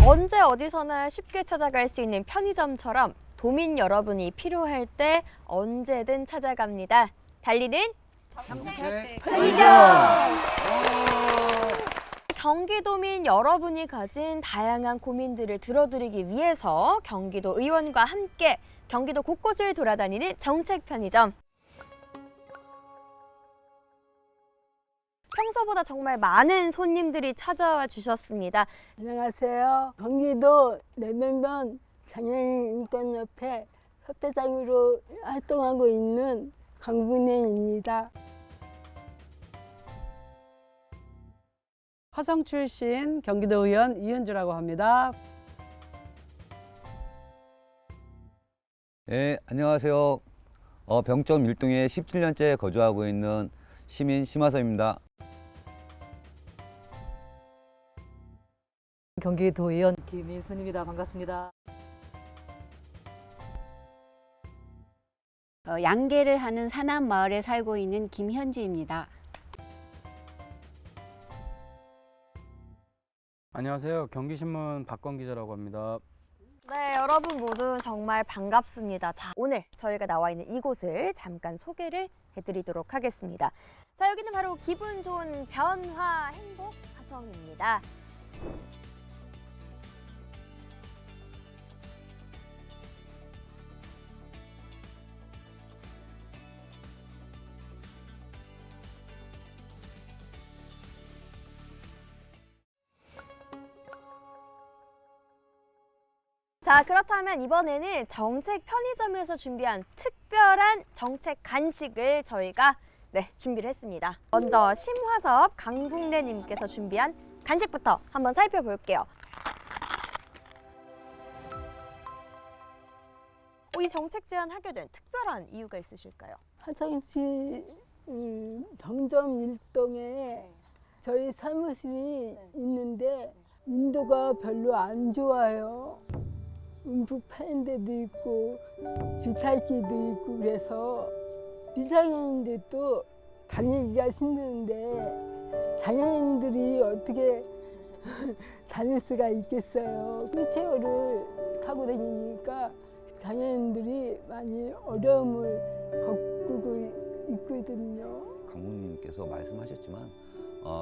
언제 어디서나 쉽게 찾아갈 수 있는 편의점처럼 도민 여러분이 필요할 때 언제든 찾아갑니다. 달리는 정책 편의점! 경기도민 여러분이 가진 다양한 고민들을 들어드리기 위해서 경기도 의원과 함께 경기도 곳곳을 돌아다니는 정책 편의점. 평소보다 정말 많은 손님들이 찾아와 주셨습니다. 안녕하세요. 경기도 내면면 장애인인권협회 협회장으로 활동하고 있는 강분혜입니다. 화성 출신 경기도 의원 이은주라고 합니다. 네, 안녕하세요. 병점 일동에 17년째 거주하고 있는 시민 심화서입니다. 경기도의원 김인순입니다. 반갑습니다. 양계를 하는 사남 마을에 살고 있는 김현지입니다. 안녕하세요. 경기신문 박건 기자라고 합니다. 네, 여러분 모두 정말 반갑습니다. 자, 오늘 저희가 나와 있는 이곳을 잠깐 소개를 해드리도록 하겠습니다. 자, 여기는 바로 기분 좋은 변화 행복 화성입니다. 자, 그렇다면 이번에는 정책 편의점에서 준비한 특별한 정책 간식을 저희가 준비를 했습니다. 먼저 심화섭 강북래님께서 준비한 간식부터 한번 살펴볼게요. 이 정책 제안하게 된 특별한 이유가 있으실까요? 화성시 병점 일동에 저희 사무실이 있는데 인도가 별로 안 좋아요. 움푹 파인 데도 있고 비탈길도 있고 그래서 미장년인데도 다니기가 힘드는데 장애인들이 어떻게 다닐 수가 있겠어요. 휠체어를 타고 다니니까 장애인들이 많이 어려움을 겪고 있거든요. 강국님께서 말씀하셨지만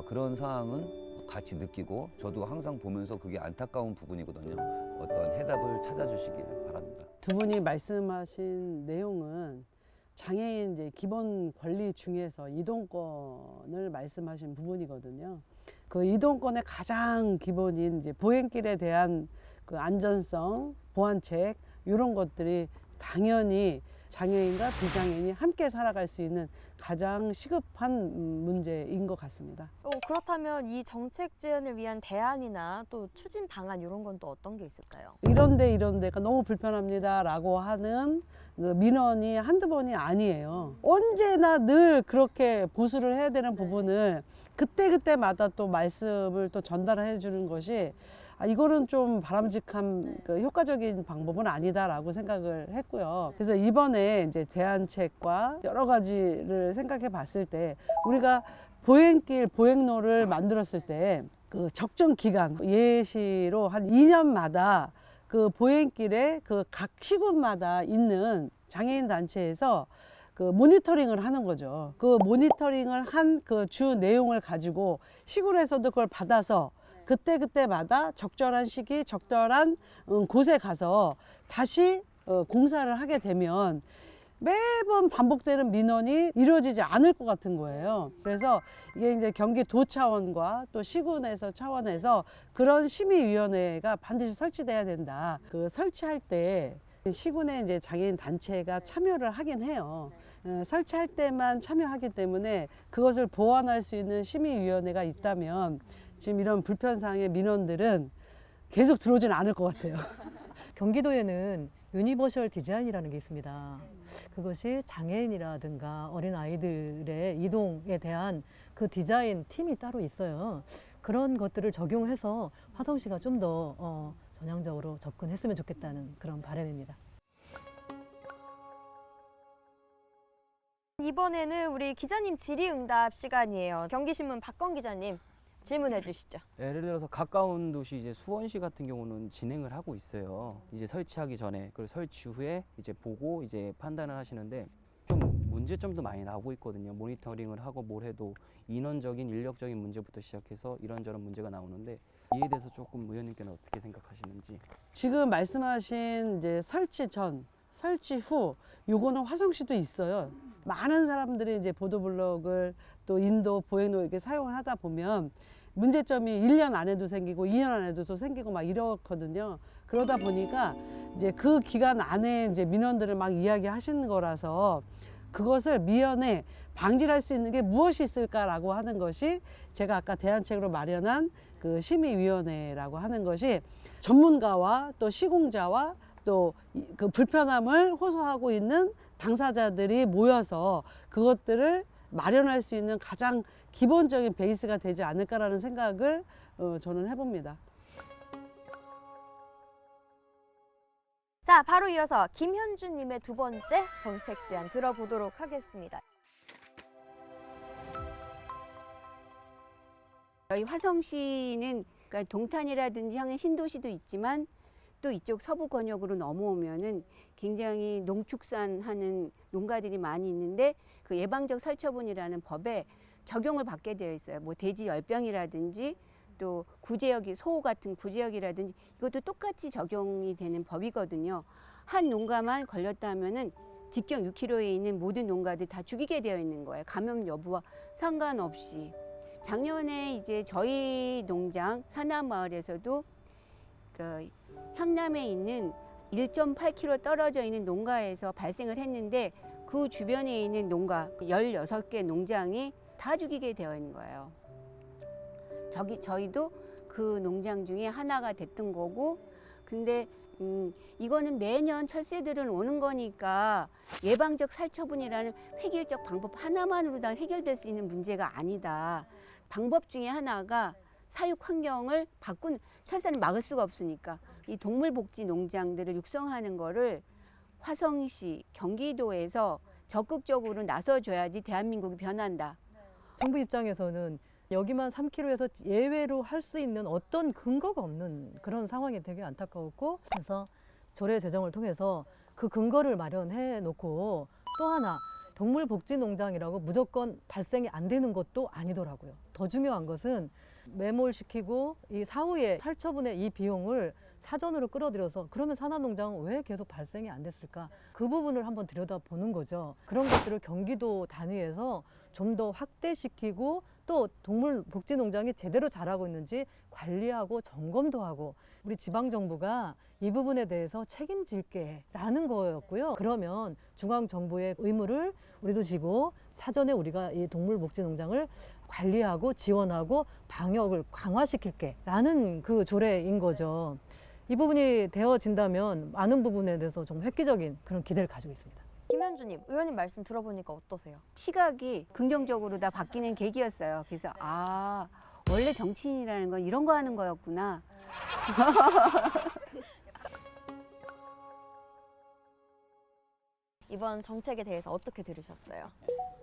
그런 상황은 같이 느끼고 저도 항상 보면서 그게 안타까운 부분이거든요. 어떤 해답을 찾아주시길 바랍니다. 두 분이 말씀하신 내용은 장애인 이제 기본 권리 중에서 이동권을 말씀하신 부분이거든요. 그 이동권의 가장 기본인 이제 보행길에 대한 그 안전성, 보안책 이런 것들이 당연히 장애인과 비장애인이 함께 살아갈 수 있는 가장 시급한 문제인 것 같습니다. 그렇다면 이 정책 제안을 위한 대안이나 또 추진 방안 이런 건 또 어떤 게 있을까요? 이런 데가 너무 불편합니다라고 하는 그 민원이 한두 번이 아니에요. 언제나 늘 그렇게 보수를 해야 되는 부분을 그때그때마다 또 말씀을 또 전달해 주는 것이 이거는 좀 바람직한 그 효과적인 방법은 아니다라고 생각을 했고요. 그래서 이번에 이제 대안책과 여러 가지를 생각해 봤을 때 우리가 보행길, 보행로를 만들었을 때 그 적정 기간, 예시로 한 2년마다 그 보행길에 그 각 시군마다 있는 장애인 단체에서 그 모니터링을 하는 거죠. 그 모니터링을 한 그 주 내용을 가지고 시군에서도 그걸 받아서 그때그때마다 적절한 시기, 적절한 곳에 가서 다시 공사를 하게 되면 매번 반복되는 민원이 이루어지지 않을 것 같은 거예요. 그래서 이게 이제 경기도 차원과 또 시군에서 차원에서 그런 심의위원회가 반드시 설치돼야 된다. 그 설치할 때 시군에 이제 장애인 단체가 참여를 하긴 해요. 설치할 때만 참여하기 때문에 그것을 보완할 수 있는 심의위원회가 있다면 지금 이런 불편사항의 민원들은 계속 들어오지는 않을 것 같아요. 경기도에는 유니버셜 디자인이라는 게 있습니다. 그것이 장애인이라든가 어린 아이들의 이동에 대한 그 디자인 팀이 따로 있어요. 그런 것들을 적용해서 화성시가 좀 더 전향적으로 접근했으면 좋겠다는 그런 바람입니다. 이번에는 우리 기자님 질의응답 시간이에요. 경기신문 박건 기자님, 질문해 주시죠. 예를 들어서 가까운 도시 이제 수원시 같은 경우는 진행을 하고 있어요. 이제 설치하기 전에 그리고 설치 후에 이제 보고 이제 판단을 하시는데 좀 문제점도 많이 나오고 있거든요. 모니터링을 하고 뭘 해도 인원적인 인력적인 문제부터 시작해서 이런저런 문제가 나오는데 이에 대해서 조금 의원님께는 어떻게 생각하시는지. 지금 말씀하신 이제 설치 전, 설치 후 요거는 화성시도 있어요. 많은 사람들이 이제 보도블록을 또 인도 보행로 이렇게 사용을 하다 보면 문제점이 1년 안에도 생기고 2년 안에도 생기고 막 이렇거든요. 그러다 보니까 이제 그 기간 안에 이제 민원들을 막 이야기하시는 거라서 그것을 미연에 방지를 할 수 있는 게 무엇이 있을까라고 하는 것이 제가 아까 대안책으로 마련한 그 심의위원회라고 하는 것이 전문가와 또 시공자와 또 그 불편함을 호소하고 있는 당사자들이 모여서 그것들을 마련할 수 있는 가장 기본적인 베이스가 되지 않을까라는 생각을 저는 해봅니다. 자, 바로 이어서 김현주님의 두 번째 정책 제안 들어보도록 하겠습니다. 저희 화성시는 그러니까 동탄이라든지 향인 신도시도 있지만 또 이쪽 서부 권역으로 넘어오면은 굉장히 농축산하는 농가들이 많이 있는데 그 예방적 살처분이라는 법에 적용을 받게 되어 있어요. 뭐 돼지 열병이라든지 또 구제역이 소호 같은 구제역이라든지 이것도 똑같이 적용이 되는 법이거든요. 한 농가만 걸렸다 하면은 직경 6km에 있는 모든 농가들 다 죽이게 되어 있는 거예요. 감염 여부와 상관없이. 작년에 이제 저희 농장 사남마을에서도 그 향남에 있는 1.8km 떨어져 있는 농가에서 발생을 했는데 그 주변에 있는 농가 16개 농장이 다 죽이게 되어 있는 거예요. 저희도 그 농장 중에 하나가 됐던 거고, 근데 이거는 매년 철새들은 오는 거니까 예방적 살처분이라는 획일적 방법 하나만으로 다 해결될 수 있는 문제가 아니다. 방법 중에 하나가 사육 환경을 바꾸는, 철새는 막을 수가 없으니까 이 동물복지 농장들을 육성하는 거를 화성시, 경기도에서 적극적으로 나서줘야지 대한민국이 변한다. 정부 입장에서는 여기만 3km에서 예외로 할 수 있는 어떤 근거가 없는 그런 상황이 되게 안타까웠고, 그래서 조례 제정을 통해서 그 근거를 마련해 놓고, 또 하나 동물복지농장이라고 무조건 발생이 안 되는 것도 아니더라고요. 더 중요한 것은 매몰시키고 이 사후에 살처분의 이 비용을 사전으로 끌어들여서 그러면 산하농장은 왜 계속 발생이 안 됐을까? 그 부분을 한번 들여다보는 거죠. 그런 것들을 경기도 단위에서 좀 더 확대시키고 또 동물복지농장이 제대로 잘하고 있는지 관리하고 점검도 하고 우리 지방정부가 이 부분에 대해서 책임질게라는 거였고요. 그러면 중앙정부의 의무를 우리도 지고 사전에 우리가 이 동물복지농장을 관리하고 지원하고 방역을 강화시킬게라는 그 조례인 거죠. 이 부분이 되어진다면 많은 부분에 대해서 좀 획기적인 그런 기대를 가지고 있습니다. 김현주님, 의원님 말씀 들어보니까 어떠세요? 시각이 긍정적으로 다 바뀌는 계기였어요. 그래서 원래 정치인이라는 건 이런 거 하는 거였구나. 이번 정책에 대해서 어떻게 들으셨어요?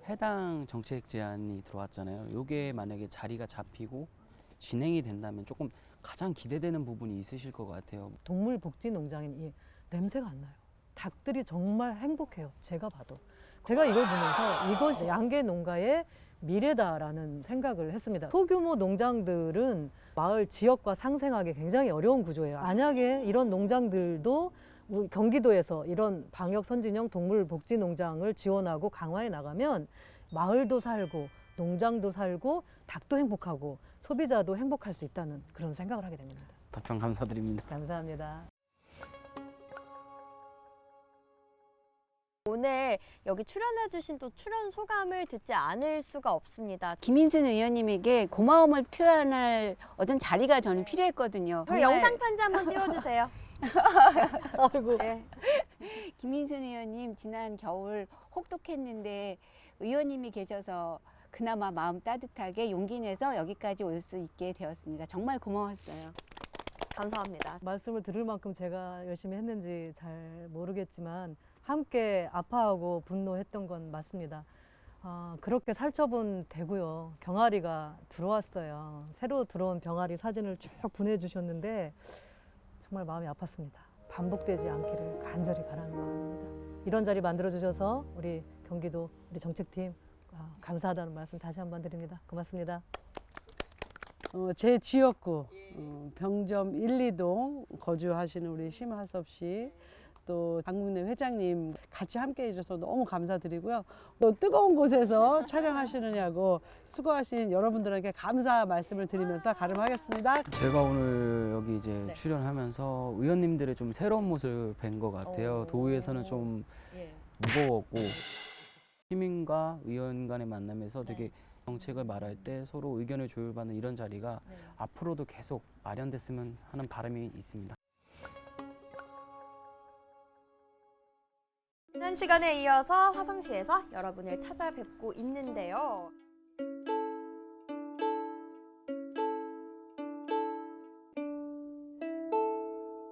해당 정책 제안이 들어왔잖아요. 이게 만약에 자리가 잡히고 진행이 된다면 조금 가장 기대되는 부분이 있으실 것 같아요. 동물복지농장인 이 냄새가 안 나요. 닭들이 정말 행복해요. 제가 봐도. 제가 이걸 보면서 이것이 양계 농가의 미래다라는 생각을 했습니다. 소규모 농장들은 마을 지역과 상생하기 굉장히 어려운 구조예요. 만약에 이런 농장들도 우리 경기도에서 이런 방역 선진형 동물복지농장을 지원하고 강화해 나가면 마을도 살고 농장도 살고 닭도 행복하고 소비자도 행복할 수 있다는 그런 생각을 하게 됩니다. 답변 감사드립니다. 감사합니다. 오늘 여기 출연해주신 또 출연 소감을 듣지 않을 수가 없습니다. 김인순 의원님에게 고마움을 표현할 어떤 자리가 저는 필요했거든요. 그럼 영상 편지 한번 띄워주세요. 아이고. 네. 김인순 의원님 지난 겨울 혹독했는데 의원님이 계셔서 그나마 마음 따뜻하게 용기 내서 여기까지 올 수 있게 되었습니다. 정말 고마웠어요. 감사합니다. 말씀을 들을 만큼 제가 열심히 했는지 잘 모르겠지만 함께 아파하고 분노했던 건 맞습니다. 그렇게 살쪄본 대구요. 병아리가 들어왔어요. 새로 들어온 병아리 사진을 쭉 보내주셨는데 정말 마음이 아팠습니다. 반복되지 않기를 간절히 바라는 마음입니다. 이런 자리 만들어주셔서 우리 경기도 우리 정책팀 감사하다는 말씀 다시 한번 드립니다. 고맙습니다. 제 지역구 병점 1, 2동 거주하시는 우리 심하섭 씨, 또 당국내 회장님 같이 함께 해줘서 너무 감사드리고요. 또 뜨거운 곳에서 촬영하시느냐고 수고하신 여러분들에게 감사 말씀을 드리면서 가름하겠습니다. 제가 오늘 여기 이제 출연하면서 의원님들의 좀 새로운 모습을 뵌 것 같아요. 도의에서는 좀 무거웠고 시민과 의원 간의 만남에서 되게 정책을 말할 때 서로 의견을 조율받는 이런 자리가 앞으로도 계속 마련됐으면 하는 바람이 있습니다. 지난 시간에 이어서 화성시에서 여러분을 찾아뵙고 있는데요.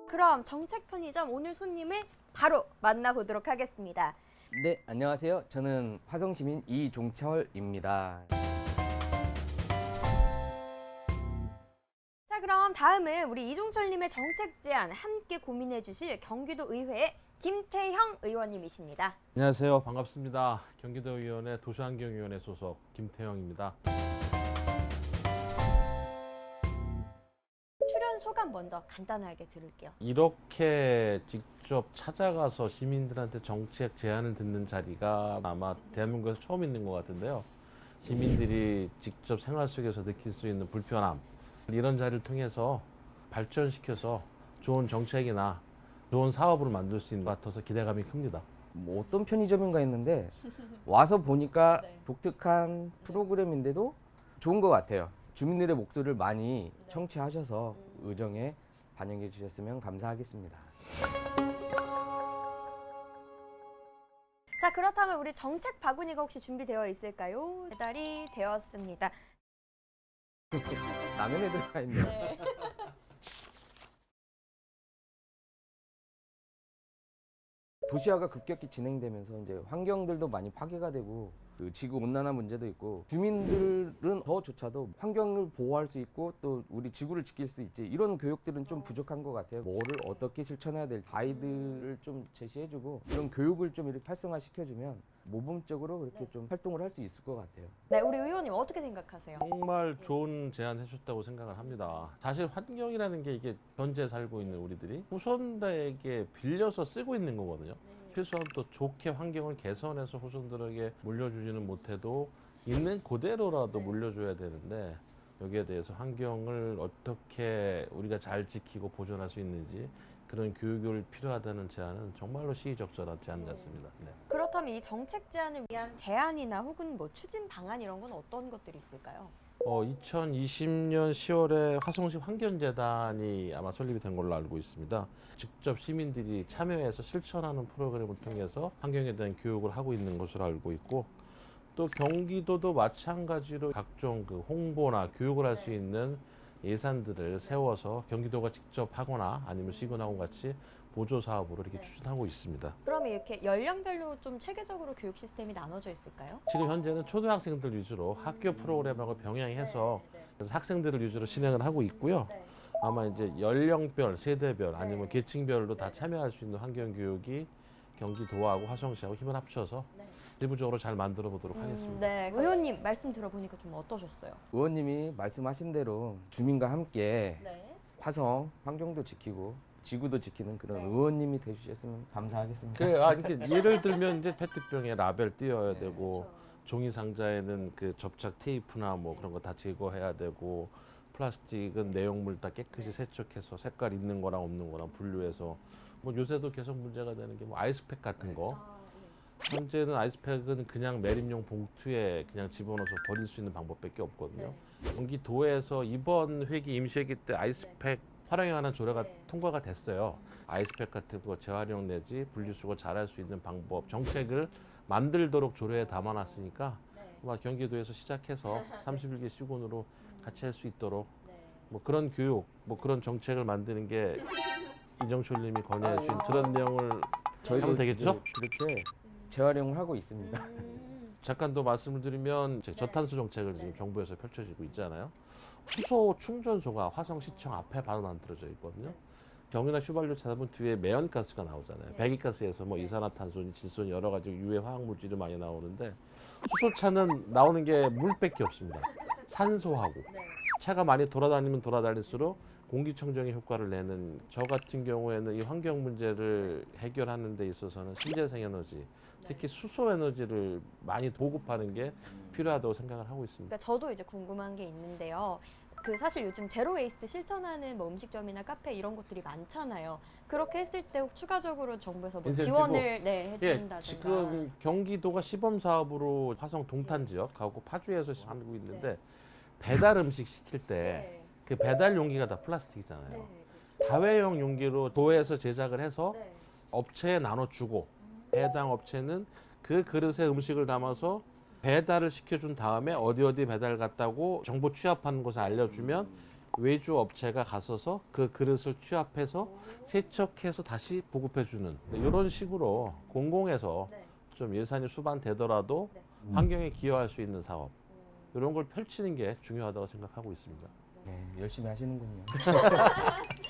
그럼 정책 편의점 오늘 손님을 바로 만나보도록 하겠습니다. 네, 안녕하세요. 저는 화성시민 이종철입니다. 자, 그럼 다음은 우리 이종철님의 정책 제안 함께 고민해 주실 경기도 의회의 김태형 의원님이십니다. 안녕하세요. 반갑습니다. 경기도의원회 도시환경위원회 소속 김태형입니다. 출연 소감 먼저 간단하게 들을게요. 이렇게 직접 찾아가서 시민들한테 정책 제안을 듣는 자리가 아마 대한민국에서 처음 있는 것 같은데요. 시민들이 직접 생활 속에서 느낄 수 있는 불편함, 이런 자리를 통해서 발전시켜서 좋은 정책이나 좋은 사업으로 만들 수 있는 것 같아서 기대감이 큽니다. 뭐 어떤 편의점인가 했는데 와서 보니까 독특한 프로그램인데도 좋은 것 같아요. 주민들의 목소리를 많이 청취하셔서 의정에 반영해 주셨으면 감사하겠습니다. 자, 그렇다면 우리 정책 바구니가 혹시 준비되어 있을까요? 배달이 되었습니다. 라면에 들어가 있네요. 네. 도시화가 급격히 진행되면서 이제 환경들도 많이 파괴가 되고 그 지구 온난화 문제도 있고 주민들은 저조차도 환경을 보호할 수 있고 또 우리 지구를 지킬 수 있지 이런 교육들은 좀 부족한 것 같아요. 뭐를 어떻게 실천해야 될 가이드를 좀 제시해주고 이런 교육을 좀 이렇게 활성화시켜주면 모범적으로 이렇게 좀 활동을 할 수 있을 것 같아요. 네, 우리 의원님 어떻게 생각하세요? 정말 좋은 제안 해줬다고 생각을 합니다. 사실 환경이라는 게 이게 현재 살고 있는 우리들이 후손들에게 빌려서 쓰고 있는 거거든요. 최소한 또 좋게 환경을 개선해서 후손들에게 물려주지는 못해도 있는 그대로라도 물려줘야 되는데 여기에 대해서 환경을 어떻게 우리가 잘 지키고 보존할 수 있는지 그런 교육을 필요하다는 제안은 정말로 시의적절한 제안 같습니다. 네. 그렇다면 이 정책 제안을 위한 대안이나 혹은 뭐 추진 방안 이런 건 어떤 것들이 있을까요? 2020년 10월에 화성시 환경재단이 아마 설립이 된 걸로 알고 있습니다. 직접 시민들이 참여해서 실천하는 프로그램을 통해서 환경에 대한 교육을 하고 있는 것으로 알고 있고 또 경기도도 마찬가지로 각종 그 홍보나 교육을 할 수 있는 예산들을 세워서 경기도가 직접 하거나 아니면 시군하고 같이 보조 사업으로 이렇게 추진하고 있습니다. 그러면 이렇게 연령별로 좀 체계적으로 교육 시스템이 나눠져 있을까요? 지금 현재는 초등학생들 위주로 학교 프로그램하고 병행해서 그래서 학생들을 위주로 진행을 하고 있고요. 아마 이제 연령별, 세대별 아니면 계층별로 다 참여할 수 있는 환경 교육이 경기도하고 화성시하고 힘을 합쳐서 세부적으로 잘 만들어 보도록 하겠습니다. 네, 의원님 말씀 들어보니까 좀 어떠셨어요? 의원님이 말씀하신 대로 주민과 함께 화성 환경도 지키고 지구도 지키는 그런 의원님이 되주셨으면 감사하겠습니다. 이렇게 예를 들면 이제 페트병에 라벨 띄어야 되고 종이 상자에는 그 접착 테이프나 뭐 그런 거 다 제거해야 되고 플라스틱은 내용물 다 깨끗이 세척해서 색깔 있는 거랑 없는 거랑 분류해서 뭐 요새도 계속 문제가 되는 게 뭐 아이스팩 같은 거. 현재는 아이스팩은 그냥 매립용 봉투에 그냥 집어넣어서 버릴 수 있는 방법밖에 없거든요. 경기도에서 이번 회기 임시회기 때 아이스팩 활용에 관한 조례가 통과가 됐어요. 아이스팩 같은 거 재활용 내지 분리수거 잘할 수 있는 방법, 정책을 만들도록 조례에 담아놨으니까 아마 경기도에서 시작해서 31개 시군으로 같이 할 수 있도록 뭐 그런 교육, 뭐 그런 정책을 만드는 게 이정철님이 건의해 주신 그런 내용을 저희도 하면 되겠죠? 그렇게 재활용을 하고 있습니다. 잠깐 더 말씀을 드리면 이제 저탄소 정책을 지금 정부에서 펼쳐지고 있잖아요. 수소 충전소가 화성시청 앞에 바로 만들어져 있거든요. 경유나 휘발유 찾아보면 뒤에 매연가스가 나오잖아요. 배기가스에서 뭐 이산화탄소, 질소 여러 가지 유해 화학물질이 많이 나오는데 수소차는 나오는 게 물밖에 없습니다. 산소하고 차가 많이 돌아다니면 돌아다닐수록 공기청정의 효과를 내는 저 같은 경우에는 이 환경 문제를 해결하는 데 있어서는 신재생 에너지, 특히 수소 에너지를 많이 보급하는 게 필요하다고 생각을 하고 있습니다. 그러니까 저도 이제 궁금한 게 있는데요. 그 사실 요즘 제로 웨이스트 실천하는 뭐 음식점이나 카페 이런 것들이 많잖아요. 그렇게 했을 때 혹 추가적으로 정부에서 뭐 인센티브? 지원을 예, 해준다든가. 지금 경기도가 시범 사업으로 화성 동탄 지역하고 파주에서 하고 있는데 배달 음식 시킬 때 그 배달 용기가 다 플라스틱이잖아요. 다회용 용기로 도에서 제작을 해서 업체에 나눠주고 해당 업체는 그 그릇에 음식을 담아서 배달을 시켜준 다음에 어디 배달 갔다고 정보 취합하는 곳을 알려주면 외주 업체가 가서서 그 그릇을 취합해서 세척해서 다시 보급해주는 이런 식으로 공공에서 좀 예산이 수반되더라도 환경에 기여할 수 있는 사업 이런 걸 펼치는 게 중요하다고 생각하고 있습니다. 네, 열심히 하시는군요.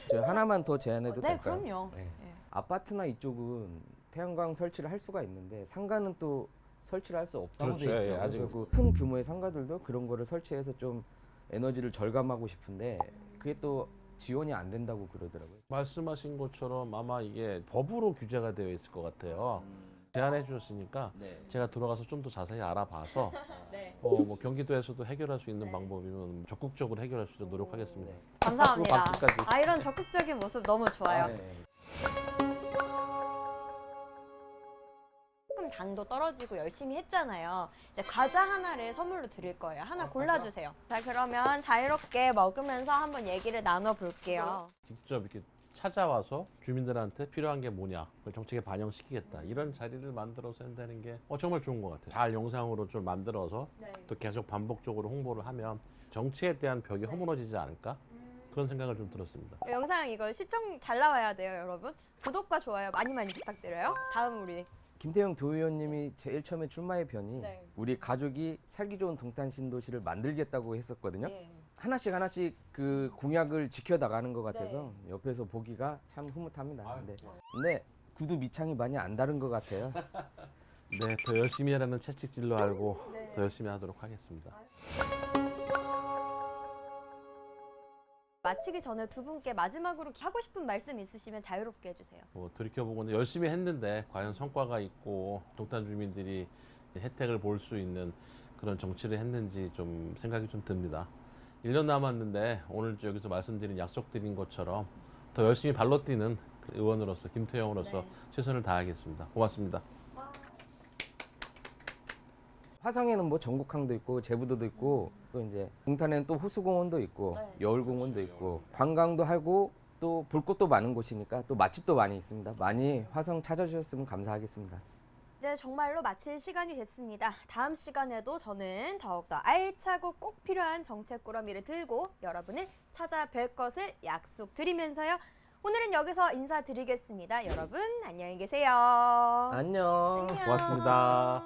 저 하나만 더 제안해도 네, 될까요? 그럼요. 네. 아파트나 이쪽은 태양광 설치를 할 수가 있는데 상가는 또 설치를 할 수 없다고 그렇죠. 돼 예, 있죠. 아직- 그리고 큰 규모의 상가들도 그런 거를 설치해서 좀 에너지를 절감하고 싶은데 그게 또 지원이 안 된다고 그러더라고요. 말씀하신 것처럼 아마 이게 법으로 규제가 되어 있을 것 같아요. 제안해 주셨으니까 제가 들어가서 좀 더 자세히 알아봐서 뭐 경기도에서도 해결할 수 있는 방법이면 적극적으로 해결할 수 있도록 노력하겠습니다. 감사합니다. 박수까지. 아, 이런 적극적인 모습 너무 좋아요. 네. 조금 당도 떨어지고 열심히 했잖아요. 이제 과자 하나를 선물로 드릴 거예요. 하나 골라주세요. 자, 그러면 자유롭게 먹으면서 한번 얘기를 나눠볼게요. 직접 이렇게 찾아와서 주민들한테 필요한 게 뭐냐 그걸 정책에 반영시키겠다 이런 자리를 만들어서 한다는 게 정말 좋은 것 같아요. 잘 영상으로 좀 만들어서 또 계속 반복적으로 홍보를 하면 정치에 대한 벽이 허물어지지 않을까 그런 생각을 좀 들었습니다. 영상 이거 시청 잘 나와야 돼요, 여러분. 구독과 좋아요 많이 부탁드려요. 다음 우리 김태형 도의원님이 제일 처음에 출마의 변이 네. 우리 가족이 살기 좋은 동탄 신도시를 만들겠다고 했었거든요. 네. 하나씩 그 공약을 지켜나가는 것 같아서 옆에서 보기가 참 흐뭇합니다. 근데 구두 밑창이 많이 안 다른 것 같아요. 네, 더 열심히 하라는 채찍질로 알고 더 열심히 하도록 하겠습니다. 마치기 전에 두 분께 마지막으로 하고 싶은 말씀 있으시면 자유롭게 해주세요. 뭐 돌이켜보고 열심히 했는데 과연 성과가 있고 동탄 주민들이 혜택을 볼 수 있는 그런 정치를 했는지 좀 생각이 좀 듭니다. 1년 남았는데 오늘 여기서 말씀드린 약속드린 것처럼 더 열심히 발로 뛰는 의원으로서 김태형으로서 최선을 다하겠습니다. 고맙습니다. 화성에는 뭐 전국항도 있고 제부도도 있고 또 이제 동탄에는 또 호수공원도 있고 여울공원도 있고 관광도 하고 또 볼 것도 많은 곳이니까 또 맛집도 많이 있습니다. 많이 화성 찾아주셨으면 감사하겠습니다. 이제 정말로 마칠 시간이 됐습니다. 다음 시간에도 저는 더욱더 알차고 꼭 필요한 정책 꾸러미를 들고 여러분을 찾아뵐 것을 약속드리면서요. 오늘은 여기서 인사드리겠습니다. 여러분 안녕히 계세요. 안녕. 안녕. 고맙습니다.